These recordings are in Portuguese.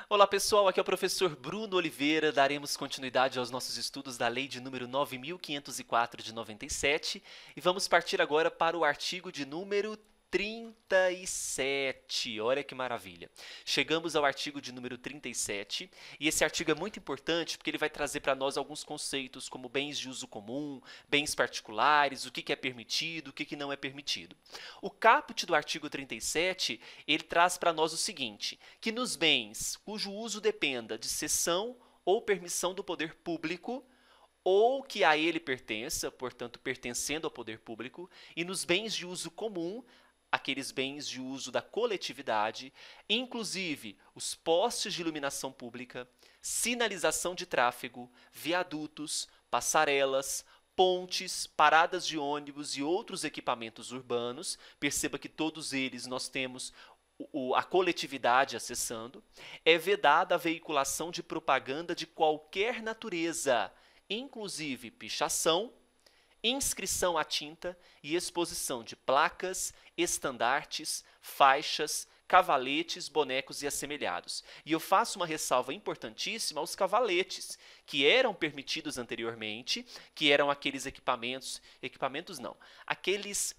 Olá pessoal, aqui é o professor Bruno Oliveira. Daremos continuidade aos nossos estudos da Lei de número 9.504 de 97 e vamos partir agora para o artigo de número 37. Olha que maravilha. Chegamos ao artigo de número 37 e esse artigo é muito importante porque ele vai trazer para nós alguns conceitos como bens de uso comum, bens particulares, o que é permitido, o que não é permitido. O caput do artigo 37, ele traz para nós o seguinte, que nos bens cujo uso dependa de cessão ou permissão do poder público, ou que a ele pertença, portanto, pertencendo ao poder público, e nos bens de uso comum, aqueles bens de uso da coletividade, inclusive os postes de iluminação pública, sinalização de tráfego, viadutos, passarelas, pontes, paradas de ônibus e outros equipamentos urbanos. Perceba que todos eles nós temos a coletividade acessando. É vedada a veiculação de propaganda de qualquer natureza, inclusive pichação, inscrição à tinta e exposição de placas, estandartes, faixas, cavaletes, bonecos e assemelhados. E eu faço uma ressalva importantíssima aos cavaletes, que eram permitidos anteriormente, que eram aqueles equipamentos não, aqueles...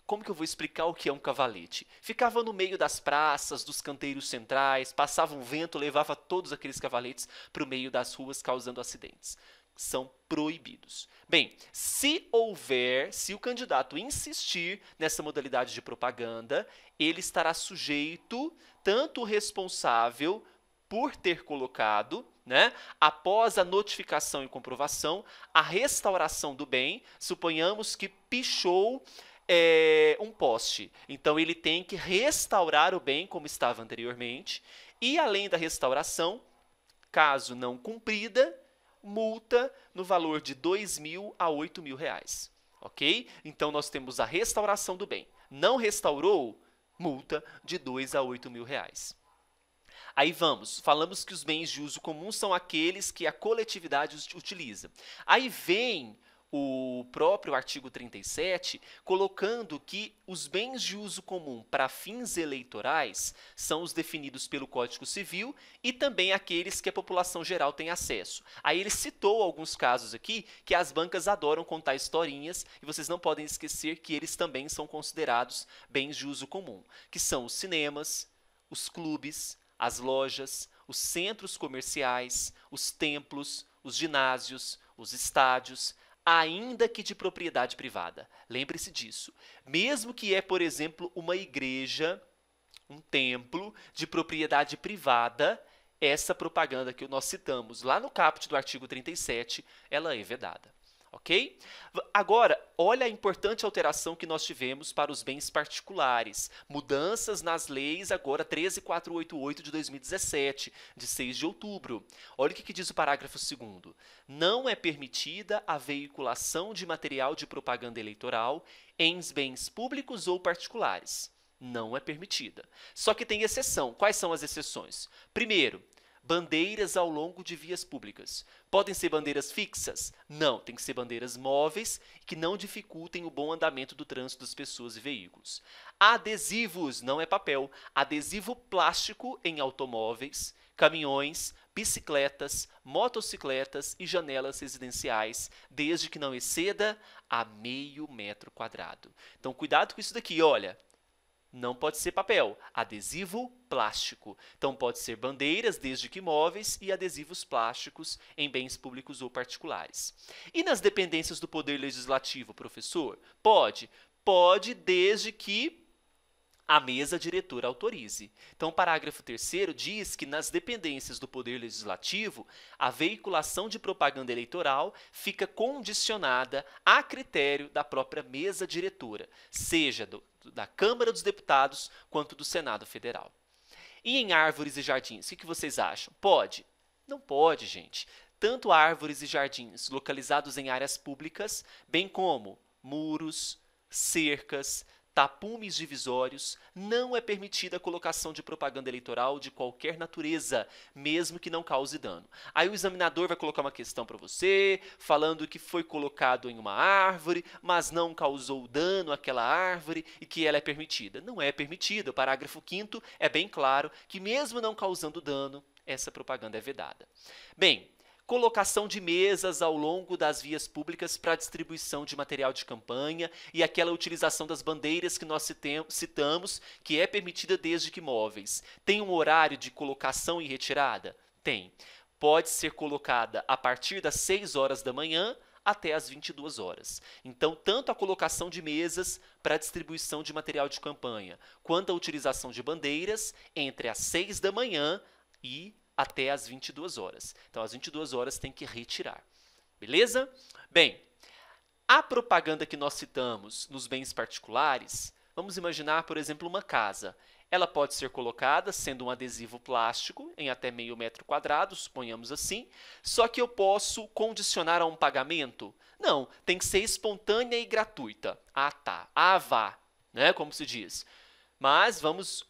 Como que eu vou explicar o que é um cavalete? Ficava no meio das praças, dos canteiros centrais, passava um vento, levava todos aqueles cavaletes para o meio das ruas, causando acidentes. São proibidos. Bem, se o candidato insistir nessa modalidade de propaganda, ele estará sujeito, tanto o responsável por ter colocado, após a notificação e comprovação, a restauração do bem. Suponhamos que pichou um poste. Então, ele tem que restaurar o bem como estava anteriormente. E, além da restauração, caso não cumprida, multa no valor de R$2.000 a R$8.000, ok? Então, nós temos a restauração do bem. Não restaurou, multa de R$2.000 a R$8.000. Aí falamos que os bens de uso comum são aqueles que a coletividade utiliza. Aí vem o próprio artigo 37, colocando que os bens de uso comum para fins eleitorais são os definidos pelo Código Civil e também aqueles que a população geral tem acesso. Aí ele citou alguns casos aqui que as bancas adoram contar historinhas e vocês não podem esquecer que eles também são considerados bens de uso comum, que são os cinemas, os clubes, as lojas, os centros comerciais, os templos, os ginásios, os estádios, ainda que de propriedade privada. Lembre-se disso. Mesmo que por exemplo, uma igreja, um templo de propriedade privada, essa propaganda que nós citamos lá no caput do artigo 37, ela é vedada. Ok? Agora, olha a importante alteração que nós tivemos para os bens particulares. Mudanças nas leis agora 13.488 de 2017, de 6 de outubro. Olha o que diz o parágrafo 2º. Não é permitida a veiculação de material de propaganda eleitoral em bens públicos ou particulares. Não é permitida. Só que tem exceção. Quais são as exceções? Primeiro, bandeiras ao longo de vias públicas. Podem ser bandeiras fixas? Não, tem que ser bandeiras móveis que não dificultem o bom andamento do trânsito das pessoas e veículos. Adesivos, não é papel. Adesivo plástico em automóveis, caminhões, bicicletas, motocicletas e janelas residenciais, desde que não exceda a meio metro quadrado. Então, cuidado com isso daqui, olha. Não pode ser papel, adesivo plástico. Então, pode ser bandeiras, desde que móveis, e adesivos plásticos em bens públicos ou particulares. E nas dependências do Poder Legislativo, professor? Pode. Pode, desde que a mesa diretora autorize. Então, o parágrafo 3º diz que nas dependências do Poder Legislativo, a veiculação de propaganda eleitoral fica condicionada a critério da própria mesa diretora, seja da Câmara dos Deputados quanto do Senado Federal. E em árvores e jardins, o que vocês acham? Pode? Não pode, gente. Tanto árvores e jardins localizados em áreas públicas, bem como muros, cercas, tapumes divisórios, não é permitida a colocação de propaganda eleitoral de qualquer natureza, mesmo que não cause dano. Aí o examinador vai colocar uma questão para você, falando que foi colocado em uma árvore, mas não causou dano àquela árvore e que ela é permitida. Não é permitida. O parágrafo 5º é bem claro que mesmo não causando dano, essa propaganda é vedada. Bem, colocação de mesas ao longo das vias públicas para distribuição de material de campanha e aquela utilização das bandeiras que nós citamos, que é permitida desde que móveis. Tem um horário de colocação e retirada? Tem. Pode ser colocada a partir das 6 horas da manhã até as 22 horas. Então, tanto a colocação de mesas para distribuição de material de campanha, quanto a utilização de bandeiras entre as 6 da manhã e até as 22 horas. Então, às 22 horas tem que retirar. Beleza? Bem, a propaganda que nós citamos nos bens particulares, vamos imaginar, por exemplo, uma casa. Ela pode ser colocada sendo um adesivo plástico em até meio metro quadrado, suponhamos assim, só que eu posso condicionar a um pagamento? Não, tem que ser espontânea e gratuita. Ah, tá. Ah, vá, né, como se diz. Mas vamos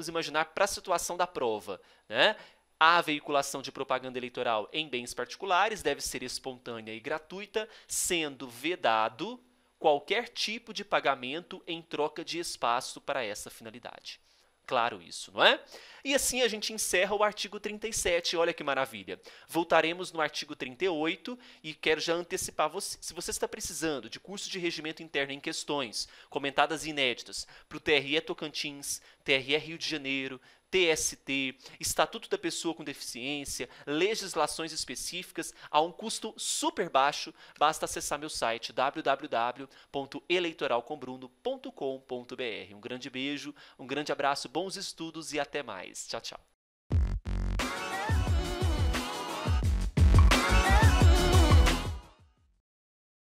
imaginar para a situação da prova, né? A veiculação de propaganda eleitoral em bens particulares deve ser espontânea e gratuita, sendo vedado qualquer tipo de pagamento em troca de espaço para essa finalidade. Claro isso, não é? E assim a gente encerra o artigo 37, olha que maravilha. Voltaremos no artigo 38 e quero já antecipar você. Se você está precisando de curso de regimento interno em questões comentadas e inéditas para o TRE Tocantins, TRE Rio de Janeiro, TST, Estatuto da Pessoa com Deficiência, legislações específicas, a um custo super baixo, basta acessar meu site www.eleitoralcombruno.com.br. Um grande beijo, um grande abraço, bons estudos e até mais. Tchau, tchau.